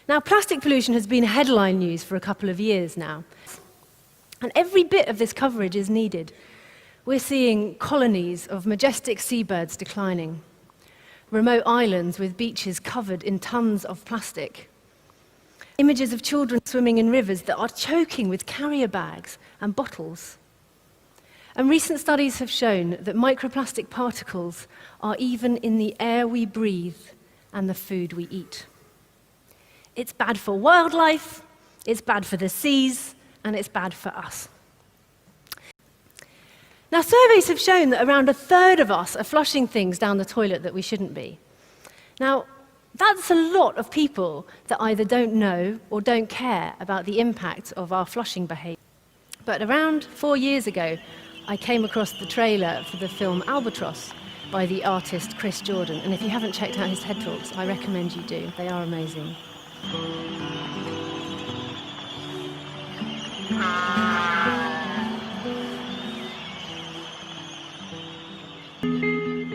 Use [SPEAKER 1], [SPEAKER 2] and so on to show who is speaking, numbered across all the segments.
[SPEAKER 1] Now, plastic pollution has been headline news for a couple of years now, and every bit of this coverage is needed. We're seeing colonies of majestic seabirds declining, remote islands with beaches covered in tons of plastic, images of children swimming in rivers that are choking with carrier bags and bottles. And recent studies have shown that microplastic particles are even in the air we breathe and the food we eat. It's bad for wildlife, it's bad for the seas, and it's bad for us. Now, surveys have shown that around a third of us are flushing things down the toilet that we shouldn't be. Now, that's a lot of people that either don't know or don't care about the impact of our flushing behaviour. But around 4 years ago, I came across the trailer for the film Albatross by the artist Chris Jordan, and if you haven't checked out his TED Talks, I recommend you do. They are amazing.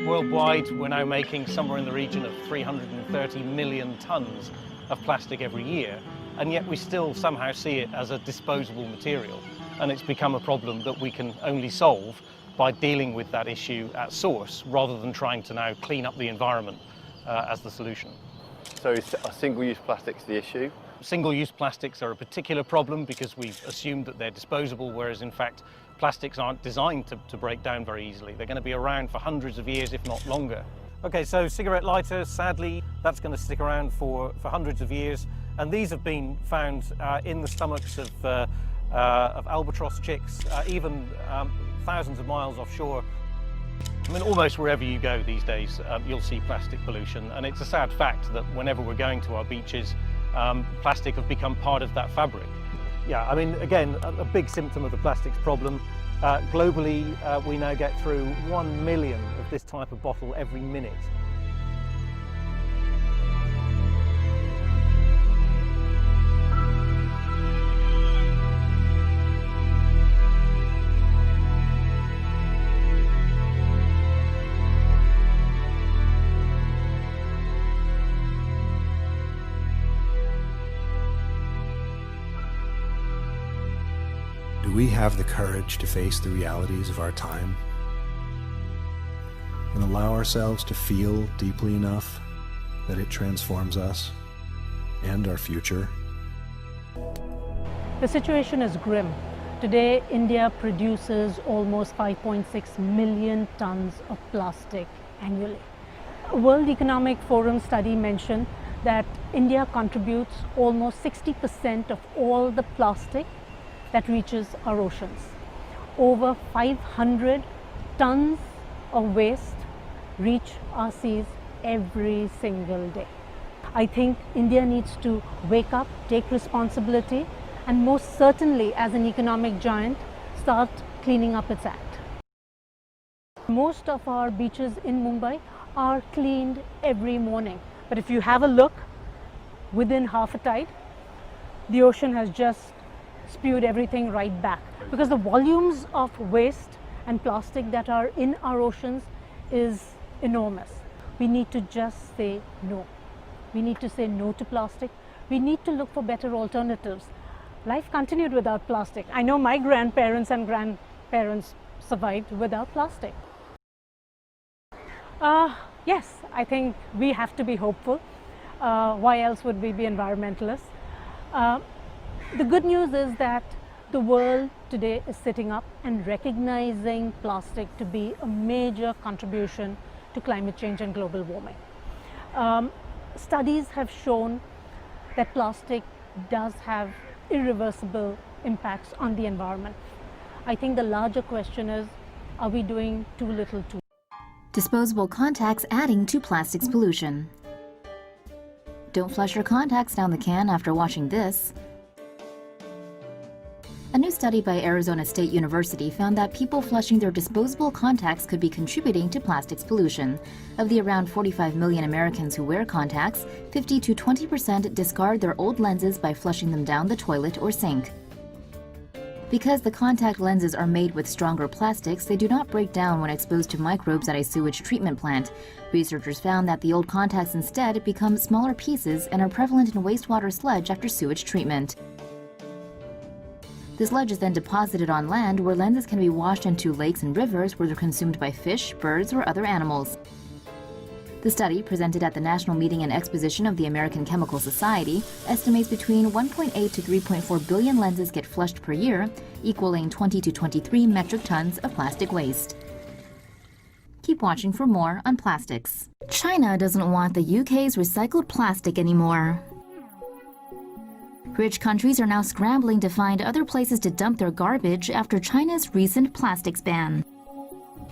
[SPEAKER 2] Worldwide, we're now making somewhere in the region of 330 million tonnes of plastic every year, and yet we still somehow see it as a disposable material. And it's become a problem that we can only solve by dealing with that issue at source, rather than trying to now clean up the environment as the solution.
[SPEAKER 3] So are single-use plastics the issue?
[SPEAKER 2] Single-use plastics are a particular problem because we've assumed that they're disposable, whereas in fact plastics aren't designed to break down very easily. They're going to be around for hundreds of years, if not longer. Okay, so cigarette lighters, sadly, that's going to stick around for hundreds of years, and these have been found in the stomachs of albatross chicks, even thousands of miles offshore. I mean, almost wherever you go these days, you'll see plastic pollution, and it's a sad fact that whenever we're going to our beaches, plastic have become part of that fabric. Yeah, I mean, again, a big symptom of the plastics problem. Globally, we now get through 1 million of this type of bottle every minute.
[SPEAKER 4] Do we have the courage to face the realities of our time and allow ourselves to feel deeply enough that it transforms us and our future?
[SPEAKER 5] The situation is grim. Today, India produces almost 5.6 million tons of plastic annually. A World Economic Forum study mentioned that India contributes almost 60% of all the plastic that reaches our oceans. Over 500 tons of waste reach our seas every single day. I think India needs to wake up, take responsibility, and most certainly, as an economic giant, start cleaning up its act. Most of our beaches in Mumbai are cleaned every morning. But if you have a look, within half a tide, the ocean has just spewed everything right back, because the volumes of waste and plastic that are in our oceans is enormous. We need to just say no. We need to say no to plastic. We need to look for better alternatives. Life continued without plastic. I know my grandparents and grandparents survived without plastic. Yes, I think we have to be hopeful. Why else would we be environmentalists? The good news is that the world today is sitting up and recognizing plastic to be a major contribution to climate change and global warming. Studies have shown that plastic does have irreversible impacts on the environment. I think the larger question is, are we doing too little too?
[SPEAKER 6] Disposable contacts adding to plastics pollution. Don't flush your contacts down the can after washing this. A new study by Arizona State University found that people flushing their disposable contacts could be contributing to plastics pollution. Of the around 45 million Americans who wear contacts, 50 to 20% discard their old lenses by flushing them down the toilet or sink. Because the contact lenses are made with stronger plastics, they do not break down when exposed to microbes at a sewage treatment plant. Researchers found that the old contacts instead become smaller pieces and are prevalent in wastewater sludge after sewage treatment. The sludge is then deposited on land, where lenses can be washed into lakes and rivers where they're consumed by fish, birds, or other animals. The study, presented at the National Meeting and Exposition of the American Chemical Society, estimates between 1.8 to 3.4 billion lenses get flushed per year, equaling 20 to 23 metric tons of plastic waste. Keep watching for more on plastics. China doesn't want the UK's recycled plastic anymore. Rich countries are now scrambling to find other places to dump their garbage after China's recent plastics ban.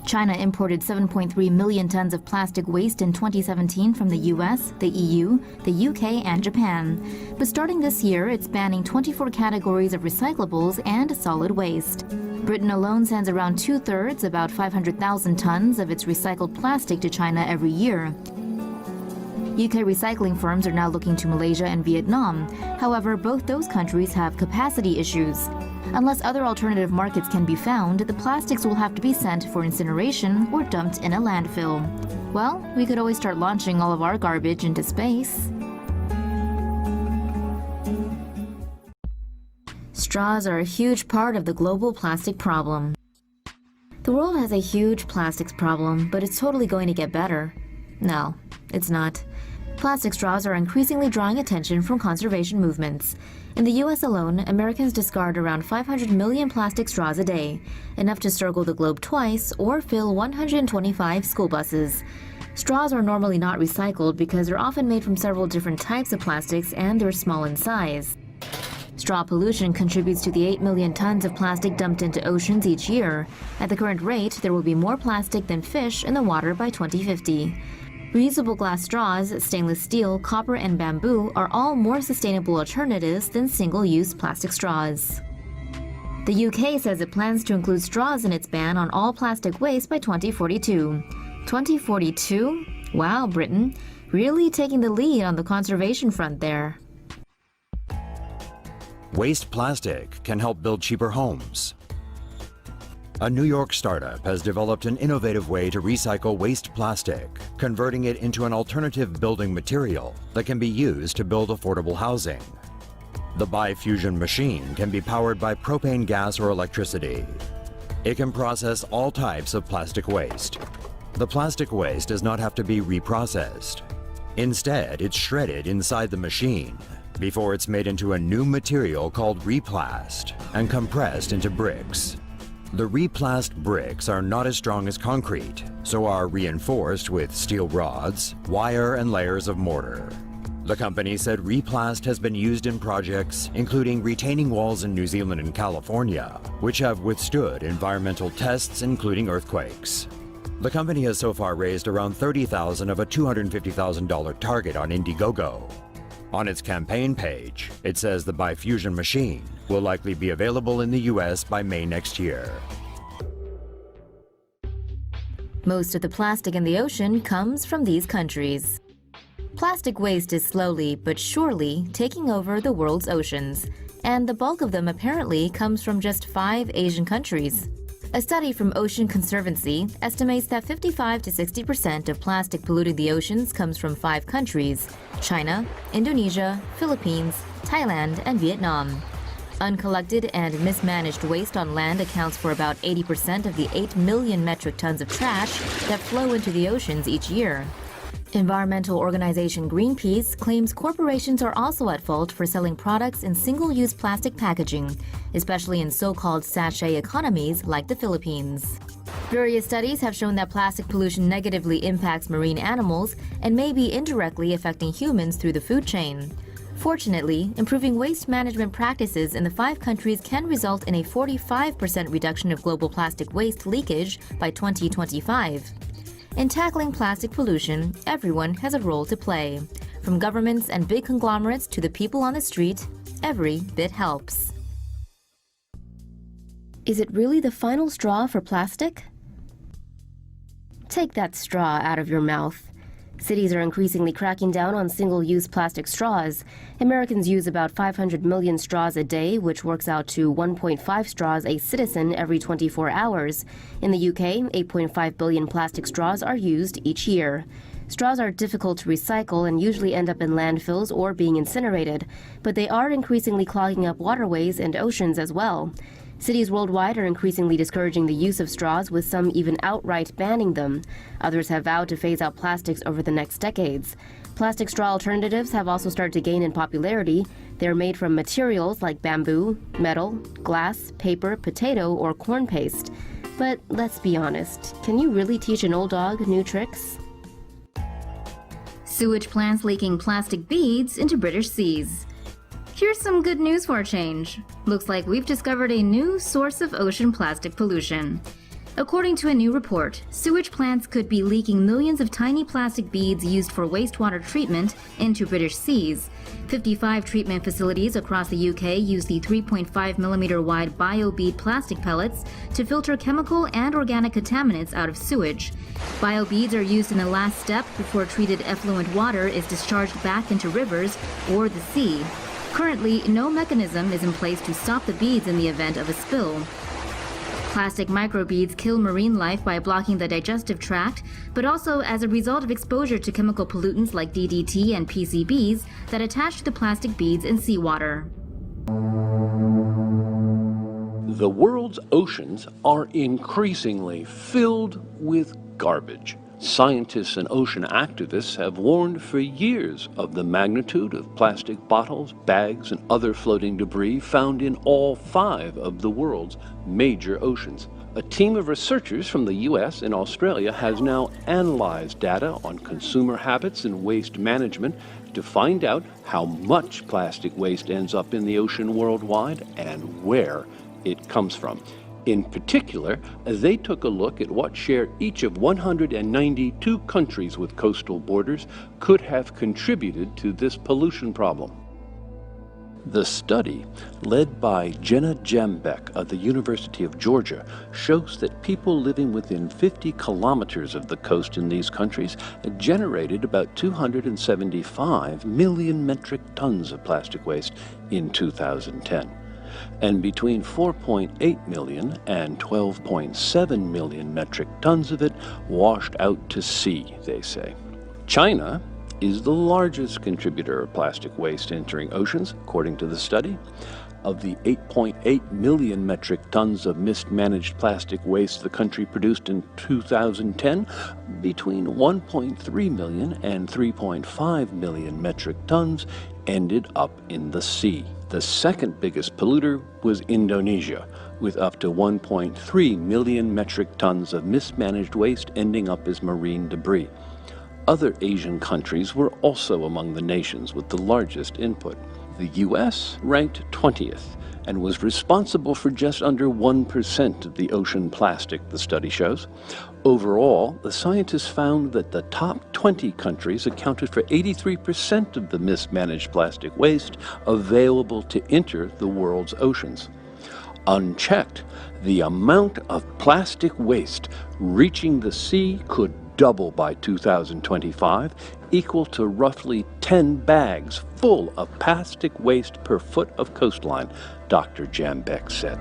[SPEAKER 6] China imported 7.3 million tons of plastic waste in 2017 from the US, the EU, the UK, and Japan. But starting this year, it's banning 24 categories of recyclables and solid waste. Britain alone sends around two-thirds, about 500,000 tons, of its recycled plastic to China every year. UK recycling firms are now looking to Malaysia and Vietnam. However, both those countries have capacity issues. Unless other alternative markets can be found, the plastics will have to be sent for incineration or dumped in a landfill. Well, we could always start launching all of our garbage into space. Straws are a huge part of the global plastic problem. The world has a huge plastics problem, but it's totally going to get better. No, it's not. Plastic straws are increasingly drawing attention from conservation movements. In the US alone, Americans discard around 500 million plastic straws a day, enough to circle the globe twice or fill 125 school buses. Straws are normally not recycled because they're often made from several different types of plastics and they're small in size. Straw pollution contributes to the 8 million tons of plastic dumped into oceans each year. At the current rate, there will be more plastic than fish in the water by 2050. Reusable glass straws, stainless steel, copper, and bamboo are all more sustainable alternatives than single-use plastic straws. The UK says it plans to include straws in its ban on all plastic waste by 2042. 2042? Wow, Britain. Really taking the lead on the conservation front there.
[SPEAKER 7] Waste plastic can help build cheaper homes. A New York startup has developed an innovative way to recycle waste plastic, converting it into an alternative building material that can be used to build affordable housing. The bifusion machine can be powered by propane gas or electricity. It can process all types of plastic waste. The plastic waste does not have to be reprocessed. Instead, it's shredded inside the machine before it's made into a new material called replast and compressed into bricks. The replast bricks are not as strong as concrete, so are reinforced with steel rods, wire, and layers of mortar. The company said replast has been used in projects including retaining walls in New Zealand and California, which have withstood environmental tests including earthquakes. The company has so far raised around $30,000 of a $250,000 target on Indiegogo. On its campaign page, it says the bifusion machine will likely be available in the US by May next year.
[SPEAKER 6] Most of the plastic in the ocean comes from these countries. Plastic waste is slowly but surely taking over the world's oceans, and the bulk of them apparently comes from just 5 Asian countries. A study from Ocean Conservancy estimates that 55 to 60% of plastic polluting the oceans comes from 5 countries: China, Indonesia, Philippines, Thailand, and Vietnam. Uncollected and mismanaged waste on land accounts for about 80% of the 8 million metric tons of trash that flow into the oceans each year. Environmental organization Greenpeace claims corporations are also at fault for selling products in single-use plastic packaging, especially in so-called sachet economies like the Philippines. Various studies have shown that plastic pollution negatively impacts marine animals and may be indirectly affecting humans through the food chain. Fortunately, improving waste management practices in the 5 countries can result in a 45% reduction of global plastic waste leakage by 2025. In tackling plastic pollution, everyone has a role to play. From governments and big conglomerates to the people on the street, every bit helps. Is it really the final straw for plastic? Take that straw out of your mouth.
[SPEAKER 8] Cities are increasingly cracking down on single-use plastic straws. Americans use about 500 million straws a day, which works out to 1.5 straws a citizen every 24 hours. In the UK, 8.5 billion plastic straws are used each year. Straws are difficult to recycle and usually end up in landfills or being incinerated, but they are increasingly clogging up waterways and oceans as well. Cities worldwide are increasingly discouraging the use of straws, with some even outright banning them. Others have vowed to phase out plastics over the next decades. Plastic straw alternatives have also started to gain in popularity. They're made from materials like bamboo, metal, glass, paper, potato, or corn paste. But let's be honest, can you really teach an old dog new tricks?
[SPEAKER 6] Sewage plants leaking plastic beads into British seas. Here's some good news for a change. Looks like we've discovered a new source of ocean plastic pollution. According to a new report, sewage plants could be leaking millions of tiny plastic beads used for wastewater treatment into British seas. 55 treatment facilities across the UK use the 3.5mm wide bio-bead plastic pellets to filter chemical and organic contaminants out of sewage. Bio-beads are used in the last step before treated effluent water is discharged back into rivers or the sea. Currently, no mechanism is in place to stop the beads in the event of a spill. Plastic microbeads kill marine life by blocking the digestive tract, but also as a result of exposure to chemical pollutants like DDT and PCBs that attach to the plastic beads in seawater.
[SPEAKER 9] The world's oceans are increasingly filled with garbage. Scientists and ocean activists have warned for years of the magnitude of plastic bottles, bags, and other floating debris found in all 5 of the world's major oceans. A team of researchers from the US and Australia has now analyzed data on consumer habits and waste management to find out how much plastic waste ends up in the ocean worldwide and where it comes from. In particular, they took a look at what share each of 192 countries with coastal borders could have contributed to this pollution problem. The study, led by Jenna Jambek of the University of Georgia, shows that people living within 50 kilometers of the coast in these countries generated about 275 million metric tons of plastic waste in 2010. And between 4.8 million and 12.7 million metric tons of it washed out to sea, they say. China is the largest contributor of plastic waste entering oceans, according to the study. Of the 8.8 million metric tons of mismanaged plastic waste the country produced in 2010, between 1.3 million and 3.5 million metric tons ended up in the sea. The second biggest polluter was Indonesia, with up to 1.3 million metric tons of mismanaged waste ending up as marine debris. Other Asian countries were also among the nations with the largest input. The US ranked 20th and was responsible for just under 1% of the ocean plastic, the study shows. Overall, the scientists found that the top 20 countries accounted for 83% of the mismanaged plastic waste available to enter the world's oceans. Unchecked, the amount of plastic waste reaching the sea could double by 2025, equal to roughly 10 bags full of plastic waste per foot of coastline, Dr. Jambek said.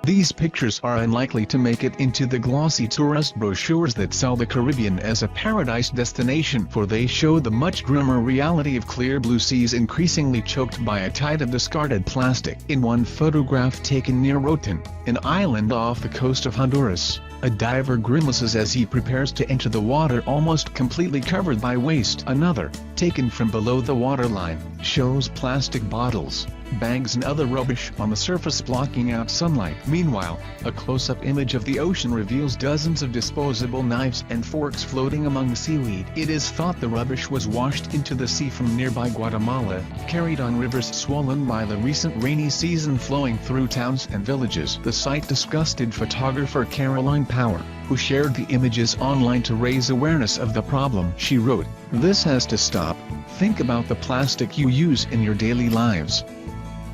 [SPEAKER 10] These pictures are unlikely to make it into the glossy tourist brochures that sell the Caribbean as a paradise destination, for they show the much grimmer reality of clear blue seas increasingly choked by a tide of discarded plastic. In one photograph taken near Roatan, an island off the coast of Honduras, a diver grimaces as he prepares to enter the water almost completely covered by waste. Another, taken from below the waterline, shows plastic bottles, bags and other rubbish on the surface blocking out sunlight. Meanwhile, a close-up image of the ocean reveals dozens of disposable knives and forks floating among the seaweed. It is thought the rubbish was washed into the sea from nearby Guatemala, carried on rivers swollen by the recent rainy season flowing through towns and villages. The site disgusted photographer Caroline Power, who shared the images online to raise awareness of the problem. She wrote, "This has to stop. Think about the plastic you use in your daily lives."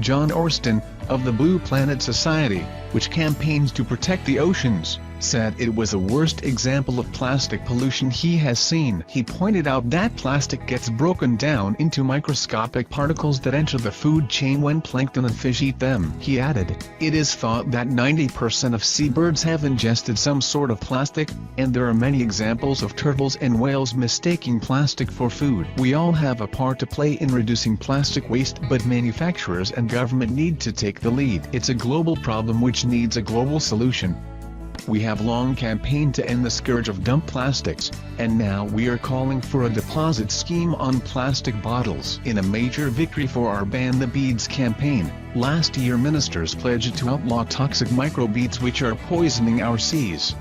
[SPEAKER 10] John Orston, of the Blue Planet Society, which campaigns to protect the oceans, said it was the worst example of plastic pollution he has seen. He pointed out that plastic gets broken down into microscopic particles that enter the food chain when plankton and fish eat them. He added, "It is thought that 90% of seabirds have ingested some sort of plastic, and there are many examples of turtles and whales mistaking plastic for food. We all have a part to play in reducing plastic waste, but manufacturers and government need to take the lead. It's a global problem which needs a global solution. We have long campaigned to end the scourge of dump plastics, and now we are calling for a deposit scheme on plastic bottles. In a major victory for our Ban the Beads campaign, last year ministers pledged to outlaw toxic microbeads which are poisoning our seas.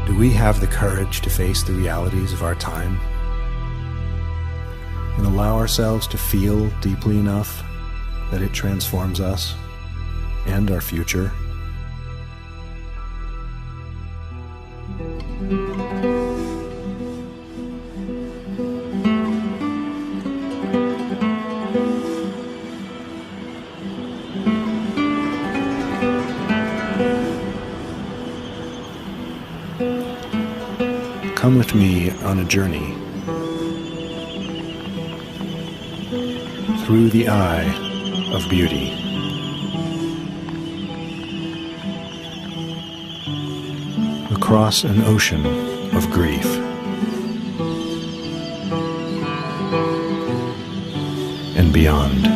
[SPEAKER 4] Do we have the courage to face the realities of our time and allow ourselves to feel deeply enough that it transforms us and our future? Come with me on a journey through the eye of beauty. Across an ocean of grief. And beyond.